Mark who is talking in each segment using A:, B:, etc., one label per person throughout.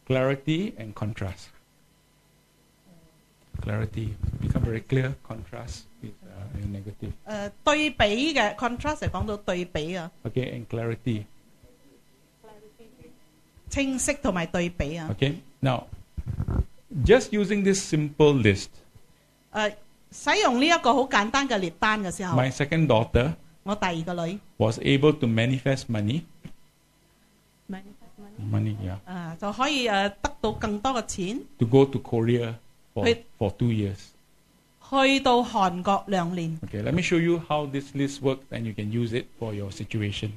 A: clarity and contrast. Clarity become very clear. Contrast is negative.
B: 對比嘅 contrast 係講到對比啊。
A: Okay, and clarity.
B: 清晰同埋對比啊。
A: Okay, now just using this simple list.
B: 使用呢一個好簡單嘅列單嘅時候
A: My second daughter
B: 我第二個女
A: was able to manifest money.
B: Money
A: yeah.
B: 就可以得到更多嘅錢
A: To go to Korea for 2 years.
B: 去到韓國2年。
A: Okay, let me show you how this list works and you can use it for your situation.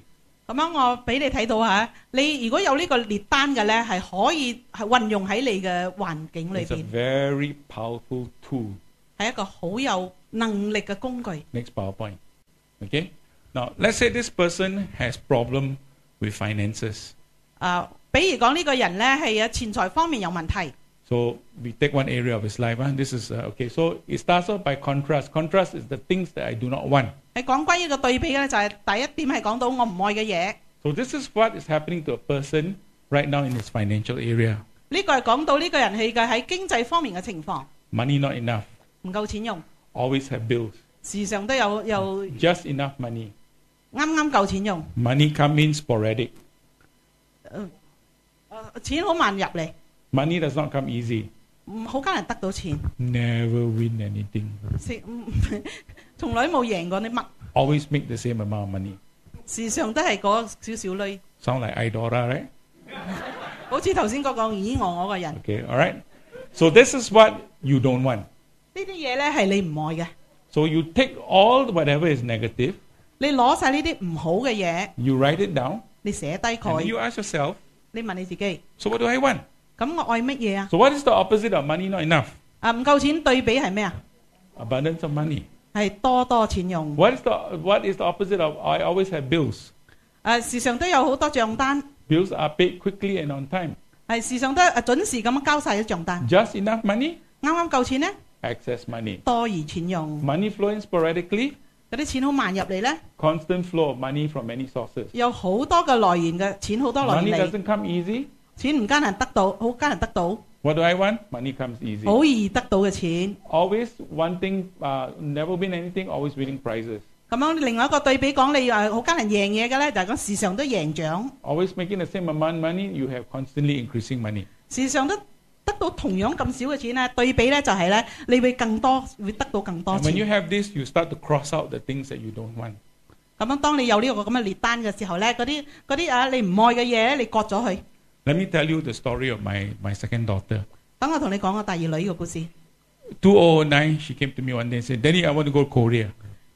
B: 咁樣我俾你睇到嚇，你如果有呢個列單嘅咧，係可以係運用喺你嘅環境裏
A: It's a
B: 邊，
A: very powerful tool.
B: 係一個好有能力嘅工具。
A: Next PowerPoint. Okay. Now let's say this person has problem with finances.
B: 比如講呢個人咧係錢財方面有問題。
A: So we take one area of his life. This is okay. So it starts off by contrast. Contrast is the things that I do not want.
B: 係講關於個對比咧，就係第一點係講到我唔愛嘅嘢。
A: So this is what is happening to a person right now in his financial area.
B: 呢個係講到呢個人係嘅喺經濟方面嘅情況，
A: Money not enough.
B: 唔夠錢用，
A: Always have bills.
B: 時常都有
A: Just enough money.
B: 啱啱夠錢用。
A: Money come in sporadic.
B: 錢好慢入嚟，
A: Money does not come easy.
B: 好艱難得到錢，
A: Never win anything.
B: 從來冇贏過啲乜，
A: Always make the same amount of money.
B: 時常都係嗰少少女，
A: Sound like Idora, right?
B: 好似頭先嗰個咦我個人。
A: Okay, all right. So this is what you don't want.
B: 呢啲嘢咧係你唔愛嘅，
A: So you take all whatever is negative,
B: 你攞晒呢啲唔好嘅嘢，
A: you write it down,
B: 你寫低
A: and then you
B: 佢，
A: ask yourself,
B: 你問你自己，
A: so what do I want?
B: 咁我愛乜嘢啊？
A: So what is the opposite of money not enough?
B: 唔夠錢對比係咩啊？
A: Abundance of money.
B: 係多錢用。
A: What is the opposite of I always have bills?
B: 時常都有好多帳單，
A: Bills are paid quickly and on time.
B: 係時常都準時咁交晒啲帳單。
A: Just enough money?
B: 啱啱夠錢呢？
A: Excess money.
B: 多餘錢用，
A: Money flowing sporadically?
B: 嗰啲錢好慢入嚟呢，
A: Constant flow of money from many sources.
B: 有好多嘅來源嘅錢，好多來
A: Money
B: 源嚟，
A: doesn't come easy.
B: 錢唔艱難得到，好艱難得到，
A: What do I want? Money comes easy.
B: 好易得到嘅錢。
A: Always wanting, never win anything, always winning prizes.
B: 咁樣另外一個對比講，你好艱難贏嘢嘅呢，就係講時常都贏獎，
A: Always making the same amount of money, you have constantly increasing money.
B: 時常都得到同樣咁少嘅錢呢，對比呢就係呢，你會更多，會得到更多
A: And when you
B: 錢。
A: have this, you start to cross out the things that you don't want.
B: 咁樣當你有呢個咁嘅列單嘅時候呢，嗰啲你唔愛嘅嘢你割咗佢。
A: Let me tell you the story of my second daughter.
B: 等我同你講個第二女嘅故事。
A: 2009, she came to me one day and said, Daddy, I want to go to Korea.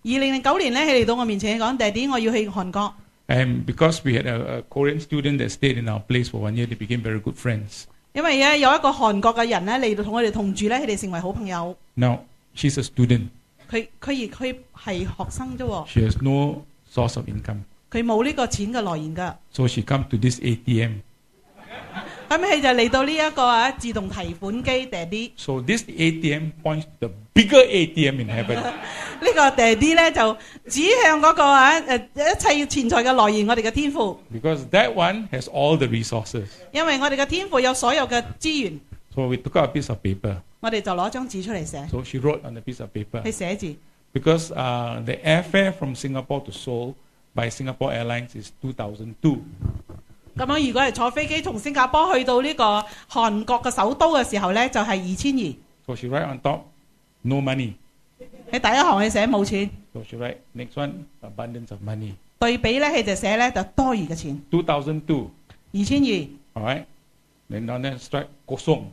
B: 2009年呢，佢嚟到我面前講，爹哋，我要去韓國。
A: And because we had a Korean student that stayed in our place for 1 year, they became very good friends.
B: 因為咧有一個韓國嘅人咧嚟到同我哋同住咧，佢哋成為好朋友。
A: Now, she's a student.
B: 佢係學生啫喎，
A: She has no source of income.
B: 佢冇呢個錢嘅來源㗎。
A: So she come to this ATM.
B: 咁佢就嚟到呢一個自動提款機，爹哋。
A: So this ATM points to the bigger ATM in heaven.
B: 呢個爹哋咧就指向嗰個一切錢財嘅來源，我哋嘅天父。
A: Because that one has all the resources.
B: 因為我哋嘅天父有所有嘅資源，
A: So we took out a piece of paper.
B: 我哋就攞張紙出嚟寫，
A: So she wrote on the piece of paper.
B: 去寫字。
A: Because the airfare from Singapore to Seoul by Singapore Airlines is 2002.
B: 咁樣如果係坐飛機從新加坡去到呢個韓國嘅首都嘅時候咧，就係2200。
A: So she write on top, no money.
B: 喺第一行佢寫冇錢，
A: So she write next one, abundance of money.
B: 對比咧佢就寫咧就多餘嘅錢。
A: 2002.
B: 2200，
A: All right. Then down there strike kosong.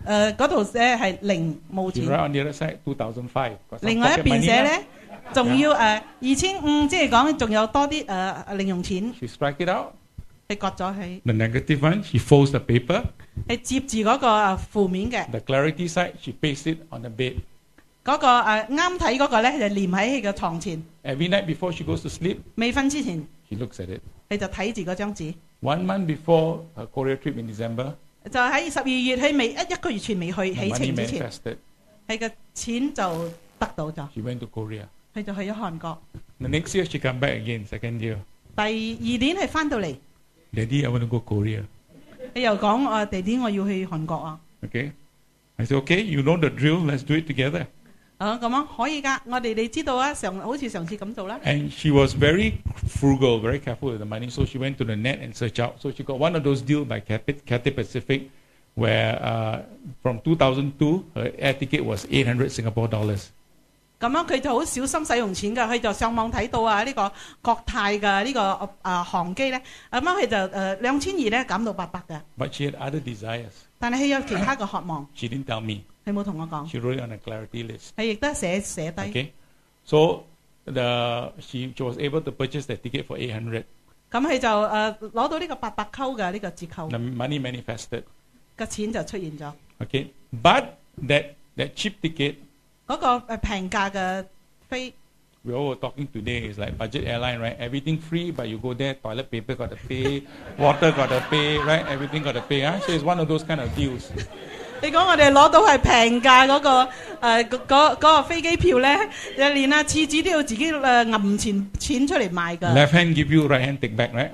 B: 嗰度寫係零冇
A: She
B: 錢。
A: write on the other side 2005. Got some
B: 另外一
A: pocket
B: 邊
A: money
B: 寫
A: lah.
B: 咧，仲要2500，即係講仲有多啲零用錢，
A: She strike it out.
B: 你割咗佢，
A: The negative one, she folds the paper.
B: 係接住嗰個負面嘅，
A: The clarity side, she pastes it on the bed.
B: 嗰個啱睇嗰個咧就黏喺佢嘅床前，
A: Every night before she goes to sleep,
B: 未瞓之前，
A: she looks at it.
B: 你就睇住嗰張紙。
A: 1 month before her Korea trip in December,
B: 就喺12月，佢未一個月前未去
A: the
B: 起
A: money
B: 程之前，
A: manifested.
B: 佢嘅錢就得到咗，
A: She went to Korea.
B: 佢就去咗韓國。
A: The next year, she come back again, second year.
B: 第2年係翻到嚟，Daddy,
A: I want to go Korea.
B: 你又講弟弟我要去韓國啊。
A: Okay. I said, okay, you know the drill, let's do it together.
B: 咁樣可以㗎，我哋你知道啊，好似上次咁做啦。
A: And she was very frugal, very careful with the money, so she went to the net and searched out. So she got one of those deals by Cathay Pacific, where from 2002, her air ticket was 800 Singapore dollars.
B: 咁樣佢就好小心使用錢㗎，佢就上網睇到啊呢個國泰嘅呢個航機咧，咁樣佢就2200咧減到800㗎。
A: But she had other desires.
B: 但係佢有其他嘅渴望。
A: She didn't tell me.
B: 佢冇同我講。
A: She wrote it on a clarity list.
B: 佢亦都寫低。
A: Okay, so she was able to purchase the ticket for 800.
B: 咁佢就攞到呢個800溝嘅呢個折扣。
A: The money manifested.
B: 個錢就出現咗。
A: Okay, but that cheap ticket.
B: 嗰個平價嘅飛。
A: We all were talking today is like budget airline, right? Everything free, but you go there, toilet paper got to pay, water got to pay, right? Everything got to pay. So it's one of those kind of deals.
B: 你講我哋攞到係平價嗰個飛機票咧，連廁紙都要自己揞錢出嚟買㗎。
A: Left hand give you, right hand take back, right?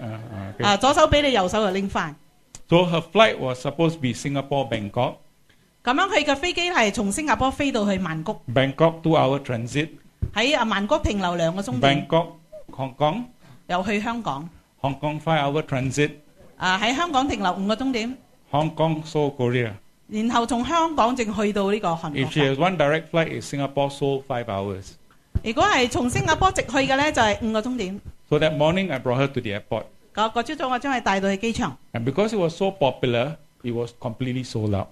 A: Okay.
B: 左手俾你，右手就拎翻。
A: So her flight was supposed to be Singapore Bangkok.
B: 咁樣佢嘅飛機係從新加坡飛到去曼谷。
A: Bangkok 2-hour transit.
B: 喺曼谷停留2個鐘。
A: Bangkok Hong Kong.
B: 又去香港。
A: Hong Kong 5-hour transit.
B: 喺香港停留5個鐘點。
A: Hong Kong Seoul Korea.
B: 然後從香港正去到呢個韓國。
A: If she has one direct flight, is Singapore Seoul 5 hours.
B: 如果係從新加坡直去嘅咧，就係5個鐘點。
A: So that morning I brought her to the airport.
B: 嗰朝早我將佢帶到去機場。
A: And because it was so popular, it was completely sold out.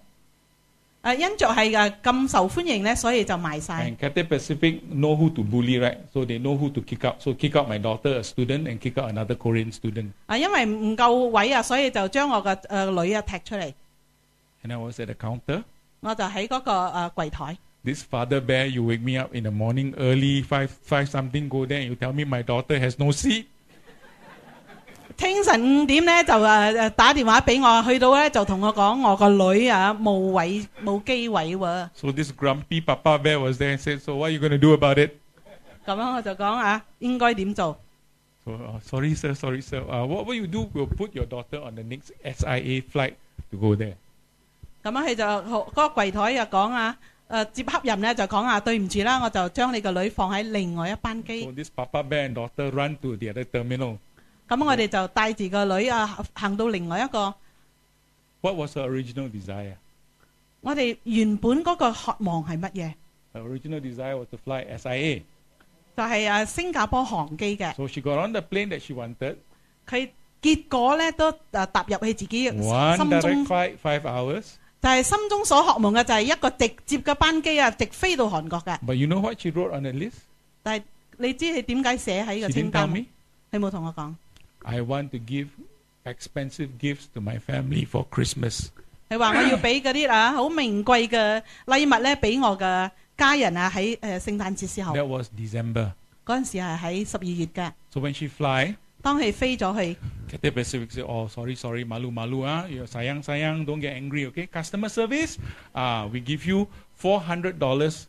B: 因着係咁受歡迎咧，所以就賣晒。
A: And Cathay Pacific know who to bully, right? So they know who to kick out. So kick out my daughter, a student, and kick out another Korean student.
B: 因為唔夠位啊，所以就將我嘅女踢出嚟。
A: And I was at the counter.
B: 我就喺嗰個櫃台。
A: This father bear, you wake me up in the morning early, 5 something, go there and you tell me my daughter has no seat. 清晨5點咧就打電話俾我，去到咧就同我講我個女冇機位喎。So this grumpy papa bear was there and said, so what are you going to do about it?
B: 咁樣我就講應該點做。
A: So sorry sir. What will you do? We'll put your daughter on the next SIA flight to go there.
B: 咁樣佢就嗰個櫃台就講接洽人咧就講對唔住啦，我就將你個女放喺另外一班機。
A: So this papa bear and daughter run to the other terminal.
B: 咁我哋就帶住個女行到另外一個。
A: What was her original desire?
B: 我哋原本嗰個渴望係乜嘢？
A: Her original desire was to fly SIA.
B: 就係新加坡航機嘅。
A: So she got on the plane that she wanted.
B: 佢結果咧都踏入去自己心中。
A: One direct flight, 5 hours.
B: 就係心中所渴望嘅就係一個直接嘅班機直飛到韓國嘅。
A: But you know what she wrote on the list?
B: 但係你知佢點解寫喺個清單？你冇同我講。
A: I want to give expensive gifts to my family for Christmas.
B: 佢話我要俾嗰啲好名貴嘅禮物咧，俾我嘅家人喺聖誕節時候。
A: That was December.
B: 嗰陣時係喺12月嘅。
A: So when she fly,
B: 當佢飛咗去
A: Cathay Pacific said, "Oh, sorry, malu, sayang, don't get angry, okay? Customer service, we give you $400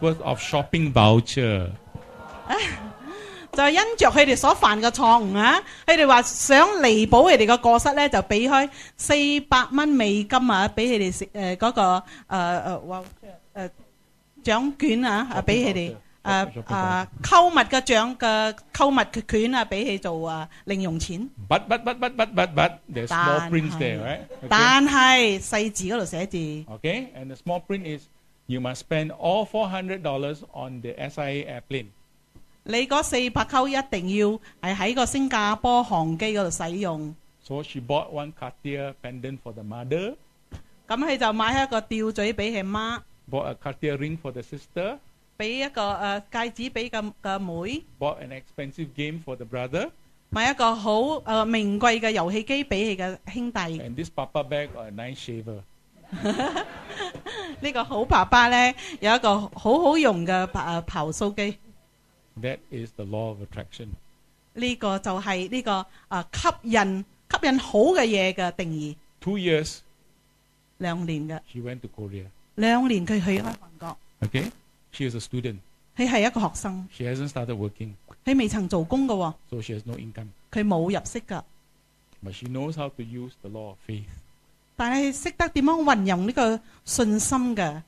A: worth of shopping voucher."
B: 就係因着佢哋所犯嘅錯誤佢哋話想彌補佢哋嘅過失咧，就俾開$400俾佢哋食嗰個獎券俾佢哋。購物嘅購物券俾佢做零用錢。
A: But there's small print there, right?
B: 但係細字嗰度寫字。
A: Okay, and the small print is you must spend all $400 on the SIA airplane.
B: 你嗰400一定要係喺個新加坡航機嗰度使用。
A: So she bought one Cartier pendant for the mother.
B: 咁佢就買一個吊墜俾佢媽。
A: Bought a Cartier ring for the sister.
B: 俾一個戒指俾個妹。
A: Bought an expensive game for the brother.
B: 買一個好名貴嘅遊戲機俾佢嘅兄弟。
A: And this papa bag got a nice shaver.
B: 呢個好爸爸咧有一個好好用嘅刨鬚機。
A: That is the law of attraction.
B: 呢個就係呢個吸引好嘅嘢嘅定義。
A: 2 years.
B: 2年嘅。
A: She went to Korea.
B: 2年佢去開韓國。
A: Okay, she is a student.
B: 佢係一個學生。
A: She hasn't started working.
B: 佢未曾做工嘅喎。
A: So she has no income.
B: 佢冇入息㗎。
A: But she knows how to use the law of faith.
B: 但係識得點樣運用呢個信心嘅。